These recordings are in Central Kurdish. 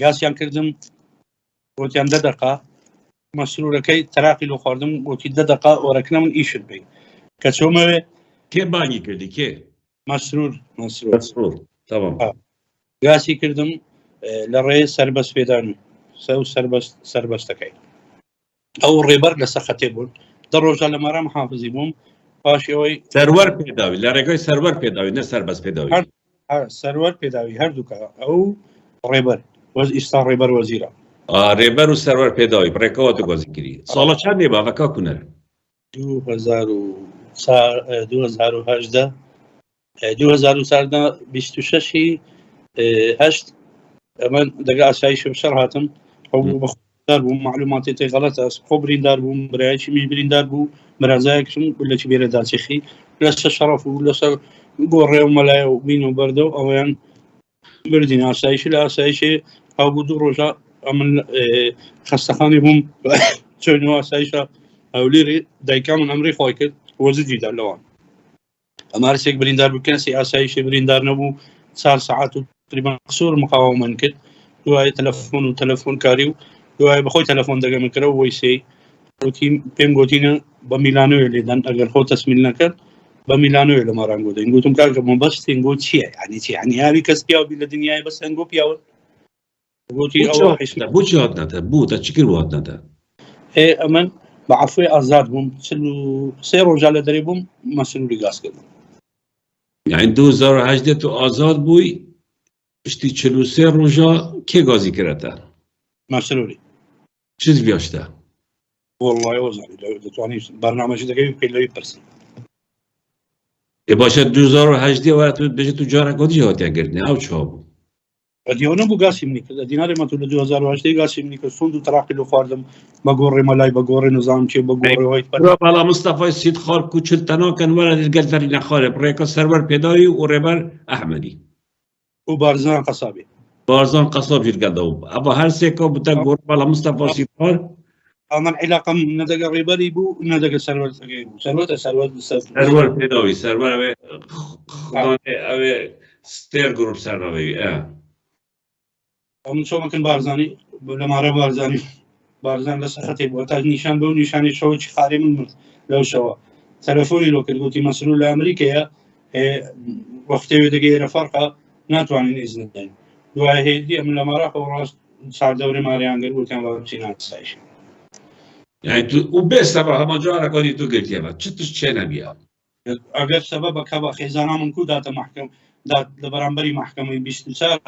گاسیان کردم گوتیان 10 دقه مسرورەکەی تەراقی لۆ خواردم گوتی 10 دقه وەرەکە من ئیشت بێ کە چۆمەوێ کێ بانگی کردی کێ مسرور تمام گاسی کردم لە ڕێی سەربەست پێدان سەربەستەکەی ئەو ڕێبەر لە سەخەتێ بوون 10 ڕۆژە لە مارام حافزی بووم پاش ئەوەی سەروەر پێداوی لە ڕێگەی سەروەر پێداوی نە سەربەست پێداوی سەروەر پێداوی هەردووکە ئەو ڕێبەر وەز ئیستا ڕێبەر وەزیرە ڕێبەر و سەروەر پێداوی بڕێکەوە تو گۆزی کردی ساڵە چەند دێ باڤەکە کوونەر 2018 26 هەشت ئەمە دەگا ئاسایشە شەڕ هاتم ئەو بەخۆدار بووم معلوماتێتی غەڵەتە خۆ بریندار بووم برایەکی می بریندار بوو مرازایەکم لەچی بێرە داچێخی لەسەر شەڕەف و لەسەر گۆڕێ و مەلایە و بین و بەردە و ئەویان بردین ئاسایشی لە ئاسایشێ ئەو بوو 2 ڕۆژە ئەمن خەستەخانی بووم چۆنەوە ئاسایشە ئەولێری دایکا من ئەمری خۆی کرد وەزجیدا لەوان ئەمارسێک بریندار بوو کەسی ئاسایشی بریندار نەبوو 4 ساعات و تقریبا قسوور مقاومەن کرد دوای تەلەفۆن کاری و دوای بەخۆی تەلەفۆن دەگەمە کردەوە وەیسەی پێم گوتینە بە میلانۆیە لێدان ئەگەر خۆ تەسمیل نەکرد بە میلانۆیە لە مارانگۆ دەین گوتم کاکە مەبەستین گۆ چییە یعنی چی یعنی هاوی کەس پیاوی لە دنیای بەس هەنگۆ پیاوە گوتی ئەوە بۆچی هات نەتە بوو تا چی کرد هات نەتە ئەمن بە عەفوی ئازاد بووم 3 ڕۆژە لە دەرێ بووم مەسئولی گاز کردم یعنی 2018 تو ئازاد بووی پشتی 43 ڕۆژە کێ گازی کردەتە مەسئولی چیت بیاشتە والله وەزانی دەتوانی بەرنامەجی دەکەی پێی لەوی پرسی باشە 2018 وارە تو بێژێت تو جارە گۆدی هاتیاگرتنی ئەو چا بوو ئەدیەوە نەبوو گاسی منی کرد دینارێ مەتو لە 2018 گاسی منی کرد سوند و تەراقی لۆ خواردم بە گۆڕێ مەلای بە گۆڕێ نظام چێ بە گۆڕێەوەی باڵا مستەفای سید خاڵ کوچلتەناکەن وەرە دەرگەلتەرینە خاڵێ ڕێکە سەروەر پێداوی و ڕێبەر ئەحمەدی و بارزان قەسابی بارزان قەساب ژیرگەدەوە ئەوە هەر سێکە بتە گۆڕ باڵا مستەفا سید خاڵ ئەمەن عیلاقەم نەدەگە ڕێبەری بوو نەدەگە سەروەرەکەی بوو سەروەر پێداوی سەروەر ئەوێ ستێر گروپ سەرنەوەی ئەم چۆمەکەن بارزانی لە مارە بارزان لە سەخەتێ بووە تا نیشان بەو نیشانی شەوەی خارێ من مرد لەو شەوە تەلەفۆنی لۆ کرد گوتی مەسئول لە ئەمریکایە وەختێوێ دەگەیرە فەرقە ناتوانین ئیزن بدەین دوای هێدی ئەم لە ماراقەوە ڕاست چاردەورێ ماریانگەر گوتیان بە بچینات سایش و بێ سەبە هەمە جارەکانی تو گرتیەوە چ توش چێ نەبیە ئەگەر سەبەبەکە بە خێزانە من کو داتە محکەم لە بەرامبەری محکەمەی 24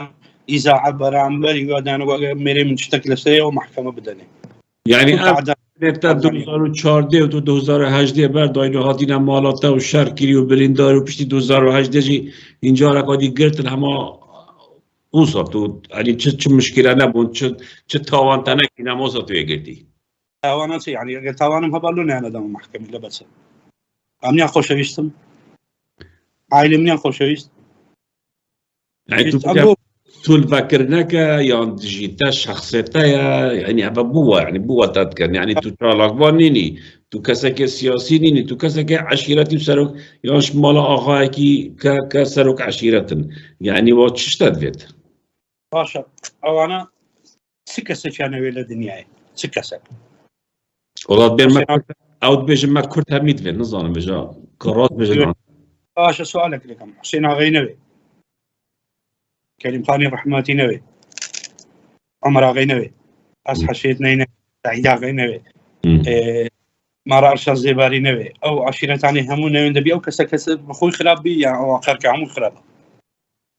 ئیزاعە بەرامبەری وادانەوە مێرێ من شتێک لەسەرەوە محکەمە بدەنێ یعنی تا 2014 و 2018 بەرداین و هاتینە ماڵاتە و شەرکیری و بریندار و پشتی 2018 جی اینجا رەکادی گرتن هەما اون ساڵ تو ئەنی چ مشکلە نەبوون چ تاوانتەنەکی نەمۆزە توێ گرتی تاوانە چی یعنی ئەگەر تاوانم هەبا لۆنیانەدەمە محکەمی لە بەچە ئەمنیان خۆشەویستم عایلە منیان خۆشەویست تولڤەکردنەکە یان دژیتە شەخسێتەیە یعنی ئەvە بووە یعنی بووە دەتکەن یعنی تو چالاکبان نینی تو کەسێکی سیاسی نینی تو کەسێکی عەشیرەتی و سەرۆک یانش ماڵە ئاغایەکی کە سەرۆک عەشیرەتن یعنی وە چ شتت بێت باشە ئەوانە چ کەسێکیان هەوێ لە دنیاە چ کەسێک وڵات بێن ئەوت بێژم مە کورد هەمیت بێت نزانم بێژە کە ڕاست بێژن باشە سوالێک لەکەم حوسێن ئاغای نەوێ كريم خاني رحماتي نوي عمر غي نوي اصحى شيت نينا سعيد غي نوي مارا ارشاد زيباري نوي او عشيرة تاني همون نوي دبي او كسا بخوي خراب بي يعني او اخر كعمو خراب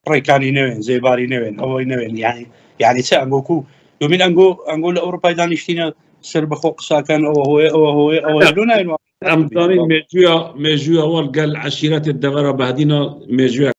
ريكاني نوي زيباري نوي او نوي يعني سا انغوكو يومين انغو لاوروبا دانشتينا سر بخو قساكن او لونا امداني ميجويا اول قال عشيرة الدغرة بهدينا ميجويا